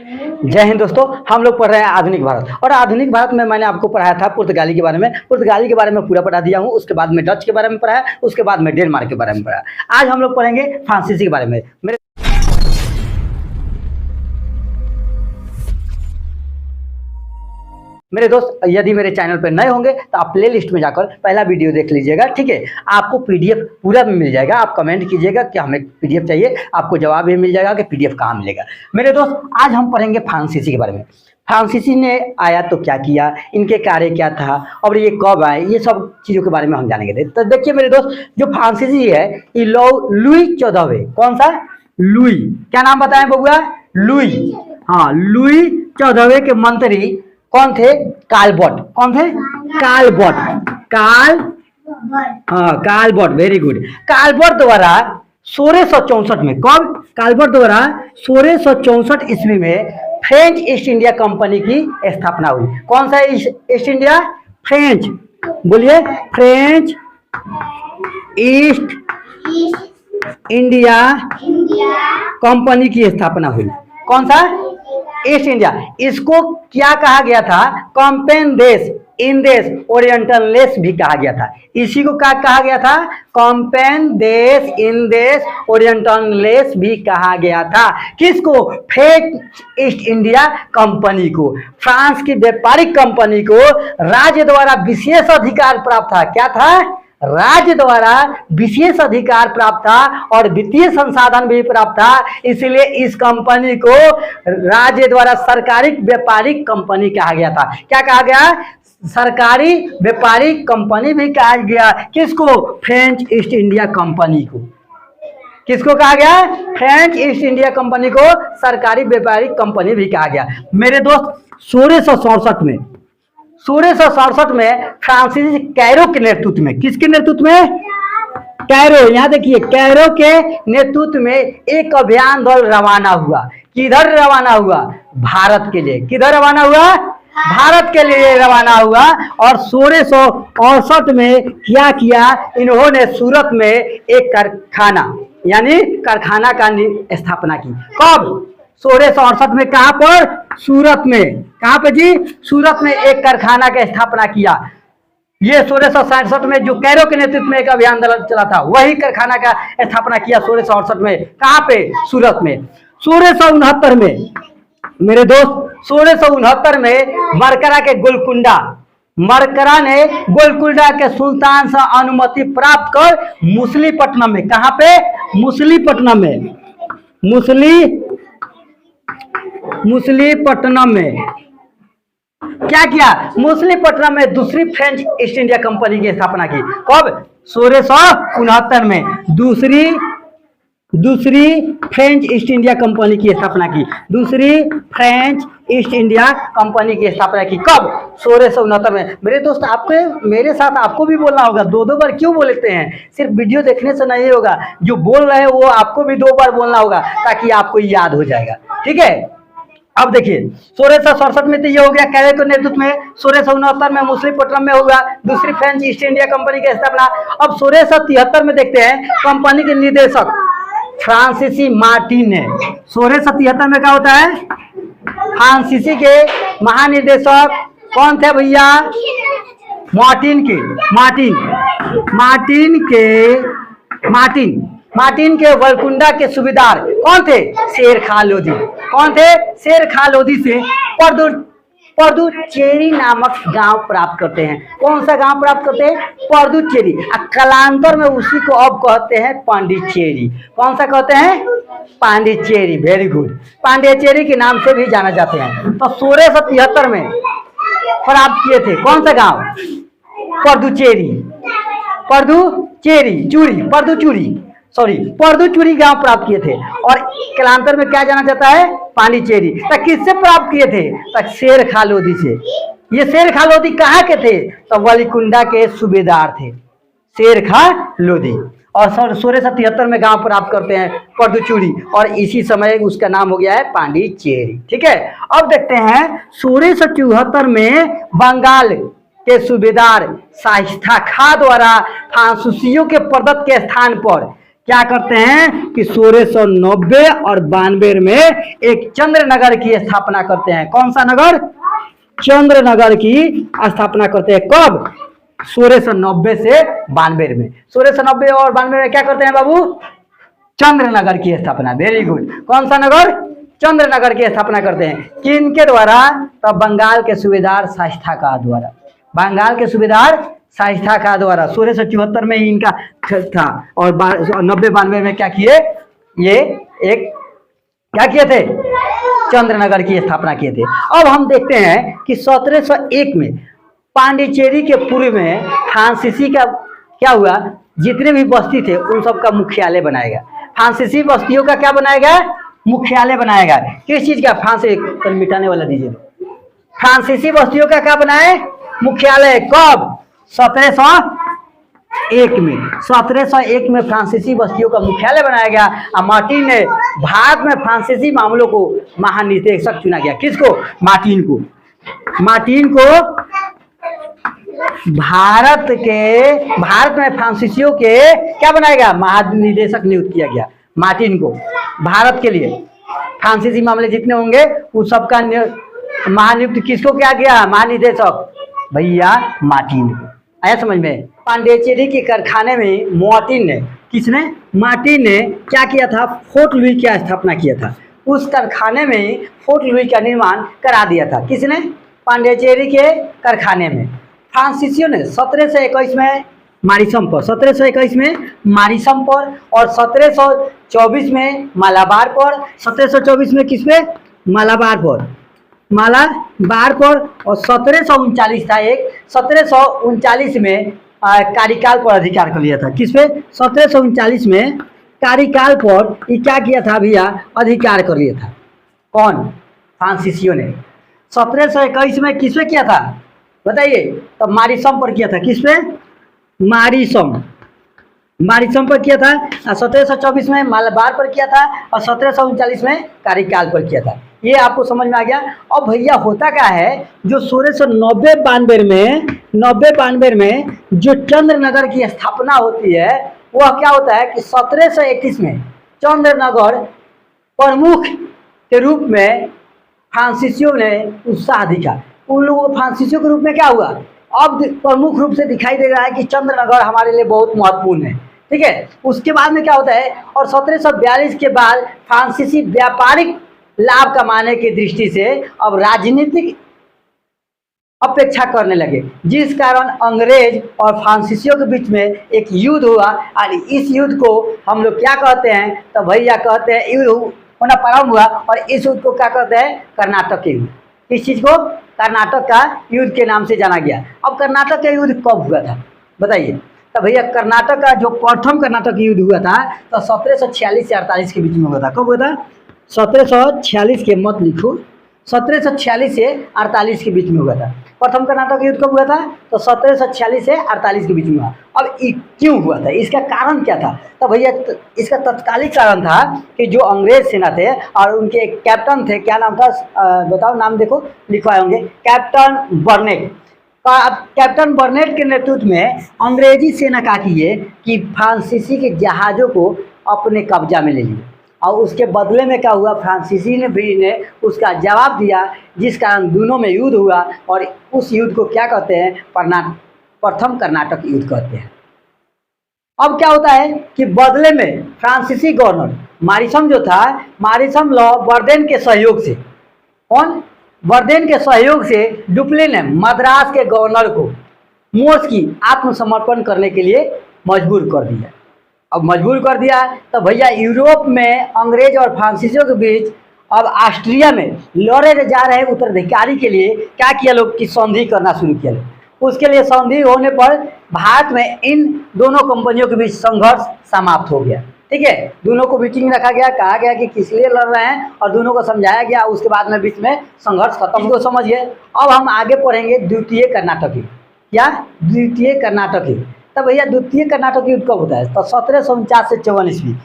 जय हिंद दोस्तों, हम लोग पढ़ रहे हैं आधुनिक भारत। और आधुनिक भारत में मैंने आपको पढ़ाया था पुर्तगाली के बारे में। पुर्तगाली के बारे में पूरा पढ़ा दिया हूँ। उसके बाद में डच के बारे में पढ़ाया, उसके बाद में डेनमार्क के बारे में पढ़ाया। आज हम लोग पढ़ेंगे फ्रांसीसी के बारे में। मेरे दोस्त, यदि मेरे चैनल पर नए होंगे तो आप प्ले लिस्ट में जाकर पहला वीडियो देख लीजिएगा, ठीक है। आपको पीडीएफ पूरा भी मिल जाएगा। आप कमेंट कीजिएगा कि हमें पीडीएफ चाहिए, आपको जवाब भी मिल जाएगा कि पीडीएफ कहाँ मिलेगा। मेरे दोस्त, आज हम पढ़ेंगे फ्रांसीसी के बारे में। फ्रांसीसी ने आया तो क्या किया, इनके कार्य क्या था और ये कब आए, ये सब चीज़ों के बारे में हम जानेंगे। तो देखिए मेरे दोस्त, जो फ्रांसीसी है ये लुई 14वें, कौन सा लुई, क्या नाम बताएं बबुआ, लुई। हाँ, लुई 14वें के मंत्री कौन थे, कालबर्ट। कौन थे, कालबर्ट। कालबर्ट, वेरी गुड। कालबर्ट द्वारा 1664 में, कब, कालबर्ट द्वारा 1664 ईस्वी में फ्रेंच ईस्ट इंडिया कंपनी की स्थापना हुई। कौन सा ईस्ट इंडिया, फ्रेंच, बोलिए, फ्रेंच ईस्ट इंडिया कंपनी की स्थापना हुई। कौन सा, ईस्ट इंडिया। इसको क्या कहा गया था, कंपेन देश, इन देश, ओरिएंटल देश भी कहा गया था। इसी को क्या कहा गया था, कंपेन देश, इन देश, ओरिएंटल देश भी कहा गया था। किसको, फ्रेंच ईस्ट इंडिया कंपनी को। फ्रांस की व्यापारिक कंपनी को राज्य द्वारा विशेष अधिकार प्राप्त था। क्या था, राज्य द्वारा विशेष अधिकार प्राप्त था और वित्तीय संसाधन भी प्राप्त था। इसलिए इस कंपनी को राज्य द्वारा सरकारी व्यापारिक कंपनी कहा गया था। क्या कहा गया, सरकारी व्यापारिक कंपनी भी कहा गया। किसको, फ्रेंच ईस्ट इंडिया कंपनी को। किसको कहा गया, फ्रेंच ईस्ट इंडिया कंपनी को सरकारी व्यापारिक कंपनी भी कहा गया। मेरे दोस्त, 1667 में, 1667 में फ्रांसीसी कैरो के नेतृत्व में, किसके नेतृत्व में, कैरो, यहाँ देखिए, कैरो के नेतृत्व में एक अभियान दल रवाना हुआ। किधर रवाना हुआ, भारत के लिए। किधर रवाना हुआ, भारत के लिए रवाना हुआ। और 1668 में क्या किया, इन्होंने सूरत में एक कारखाना, यानी कारखाना का स्थापना की। कब, 1668 में। कहां पर, सूरत में। कहां पे जी, सूरत में एक कारखाना का स्थापना किया। ये 1667 में जो कैरो के नेतृत्व में एक अभियान चला था, वही कारखाना का स्थापना किया 1668 में। कहां पे, सूरत में। 1669 में मेरे दोस्त, 1669 में मरकरा के गोलकुंडा, मरकरा ने गोलकुंडा के सुल्तान से अनुमति प्राप्त कर मुसलीपट्टनम में, कहां पे, मुसलीपट्टनम में, मुसलीपट्टनम में क्या किया, मुसलीपट्टनम में दूसरी फ्रेंच ईस्ट इंडिया कंपनी की स्थापना की। कब, 1669 में दूसरी फ्रेंच ईस्ट इंडिया कंपनी की स्थापना की। दूसरी फ्रेंच ईस्ट इंडिया कंपनी की स्थापना की। कब, 1669 में। मेरे दोस्त, आपको मेरे साथ आपको भी बोलना होगा। दो बार क्यों बोलते हैं, सिर्फ वीडियो देखने से नहीं होगा। जो बोल रहे हैं वो आपको भी 2 बार बोलना होगा, ताकि आपको याद हो जाएगा, ठीक है। अब देखिए, 1667 में तो ये हो गया कैरो के नेतृत्व में। 1669 में मुसलीपट्टनम में होगा दूसरी फ्रेंच ईस्ट इंडिया कंपनी की स्थापना। अब 1673 में देखते हैं, कंपनी के निदेशक फ्रांसीसी मार्टिन ने, 1673 में क्या होता है, फ्रांसीसी के महानिदेशक कौन थे भैया, मार्टिन के गोलकुंडा के सूबेदार कौन थे, शेर खां लोदी। कौन थे, शेर खां लोदी से पर्दुचेरी नामक गांव प्राप्त करते हैं। कौन सा गांव प्राप्त करते हैं, पर्दुचेरी। कालांतर में उसी को अब कहते हैं पांडिचेरी। कौन सा कहते हैं, पांडिचेरी, वेरी गुड। पांडिचेरी के नाम से भी जाना जाते हैं। तो 1673 में प्राप्त किए थे। कौन सा गांव, पर्दुचूरी गांव प्राप्त किए थे। और कालांतर में क्या जाना जाता है, पांडिचेरी। तक किससे प्राप्त किए थे, तक शेर खां लोदी से। ये शेर खां लोदी कहाँ के थे, तो गोलकुंडा के सूबेदार थे शेर खां लोदी। और 1673 में गांव प्राप्त करते हैं पर्दुचूरी, और इसी समय उसका नाम हो गया है पांडिचेरी, ठीक है। अब देखते हैं 1674 में बंगाल के सूबेदार शाइस्ता खां द्वारा फ्रांसीसियों के प्रदत्त के स्थान पर क्या करते हैं कि 1690 और 92 में एक चंद्रनगर की स्थापना करते हैं। कौन सा नगर? चंद्रनगर की स्थापना करते हैं। कब? 1690 से 92 में। 1690 और 92 में क्या करते हैं बाबू? चंद्रनगर की स्थापना। Very good. कौन सा नगर? चंद्रनगर की स्थापना करते हैं। किनके द्वारा? तब बंगाल के सूबेदार शाइस्ता खां द्वारा। बंगाल के सूबेदार शाइस्ता खां द्वारा 1674 में ही इनका था और 90-92 में क्या किए? ये एक क्या किए थे? चंद्रनगर की स्थापना किए थे। अब हम देखते हैं कि 1701 में पांडिचेरी के पूर्व में फ्रांसीसी का क्या हुआ? जितने भी बस्ती थे उन सब का मुख्यालय बनाया गया। फ्रांसीसी बस्तियों का क्या बनाया गया? मुख्यालय बनाया गया। किस चीज का? फ्रांस कल मिटाने वाला दीजिए। फ्रांसीसी बस्तियों का क्या बनाए? मुख्यालय। कब? 1701 में। 1701 में फ्रांसीसी बस्तियों का मुख्यालय बनाया गया और मार्टिन ने भारत में फ्रांसीसी मामलों को महानिदेशक चुना गया। किसको? मार्टिन को। मार्टिन को भारत में फ्रांसीसियों के क्या बनाया गया? महानिदेशक नियुक्त किया गया। मार्टिन को भारत के लिए फ्रांसीसी मामले जितने होंगे उस सबका महानियुक्त किसको किया गया? महानिदेशक भैया मार्टिन को। आया समझ में? पांडिचेरी के कारखाने में मार्टिन ने, किसने? मार्टिन ने क्या किया था? फोर्ट लुई की स्थापना किया था। उस कारखाने में फोर्ट लुई का निर्माण करा दिया था। किसने? पांडिचेरी के कारखाने में। फ्रांसीसियों ने 1721 में मारिसम पर, 1721 में मारिसम पर और 1724 में मालाबार पर, 1724 में किस पे? मालाबार पर, मालाबार पर और 1739 था एक, 1739 में कार्यकाल पर अधिकार कर लिया था। किस पे? 1739 में कार्यकाल पर ये क्या किया था भैया? अधिकार कर लिया था। कौन? फ्रांसीसियों ने। 1721 में किस पे किया था बताइए? तो मारिसम पर किया था। किस पे? मारिसम पर किया था। 1724 में मालाबार पर किया था और 1739 में कार्यकाल पर किया था। ये आपको समझ में आ गया। अब भैया होता क्या है? जो 1690-92 में जो चंद्रनगर की स्थापना होती है वह क्या होता है कि 1731 में चंद्रनगर प्रमुख के रूप में फ्रांसीसियों ने उत्साह दिखा। उन लोगों को फ्रांसीसियों के रूप में क्या हुआ? अब प्रमुख रूप से दिखाई दे रहा है कि चंद्रनगर हमारे लिए बहुत महत्वपूर्ण है। ठीक है। उसके बाद में क्या होता है? और 1742 के बाद फ्रांसीसी व्यापारिक लाभ कमाने की दृष्टि से अब राजनीतिक अपेक्षा करने लगे, जिस कारण अंग्रेज और फ्रांसीसियों के बीच में एक युद्ध हुआ। और इस युद्ध को हम लोग क्या कहते हैं? तो भैया कहते हैं युद्ध होना प्रारंभ हुआ और इस युद्ध को क्या कहते हैं? कर्नाटक के युद्ध। इस चीज को कर्नाटक का युद्ध के नाम से जाना गया। अब कर्नाटक का युद्ध कब हुआ था बताइए? तो भैया कर्नाटक का जो प्रथम कर्नाटक युद्ध हुआ था तो 1746 से 48 के बीच में हुआ था। कब हुआ था? 1746 के मत लिखो, 1746 से 48 के बीच में हुआ था। प्रथम कर्नाटक युद्ध कब हुआ था? तो 1746 से 48 के बीच में हुआ। अब क्यों हुआ था? इसका कारण क्या था? तो भैया इसका तत्कालिक कारण था कि जो अंग्रेज सेना थे और उनके एक कैप्टन थे, क्या नाम था बताओ? नाम देखो, लिखवाए होंगे, कैप्टन बर्नेट। कैप्टन बर्नेट के नेतृत्व में अंग्रेजी सेना क्या किए कि फ्रांसीसी के जहाज़ों को अपने कब्जा में ले लिए और उसके बदले में क्या हुआ? फ्रांसीसी ने उसका जवाब दिया, जिस कारण दोनों में युद्ध हुआ और उस युद्ध को क्या कहते हैं? प्रथम कर्नाटक युद्ध कहते हैं। अब क्या होता है कि बदले में फ्रांसीसी गवर्नर मारिसम जो था, मारिसम लॉ बर्देन के सहयोग से, कौन? बर्देन के सहयोग से डुप्लिन ने मद्रास के गवर्नर को मोर्स की आत्मसमर्पण करने के लिए मजबूर कर दिया। अब मजबूर कर दिया तो भैया यूरोप में अंग्रेज और फ्रांसीसियों के बीच अब ऑस्ट्रिया में लड़े जा रहे उत्तराधिकारी के लिए क्या किया लोग कि संधि करना शुरू किया। उसके लिए संधि होने पर भारत में इन दोनों कंपनियों के बीच संघर्ष समाप्त हो गया। ठीक है। दोनों को मीटिंग रखा गया, कहा गया कि किस लिए लड़ रहे हैं और दोनों को समझाया गया। उसके बाद में बीच में संघर्ष खत्म हो, समझिए। अब हम आगे पढ़ेंगे द्वितीय कर्नाटक युद्ध। क्या? द्वितीय कर्नाटक युद्ध। तब भैया द्वितीय कर्नाटक युद्ध कब होता है? तो 1749 से 54 ईस्वी।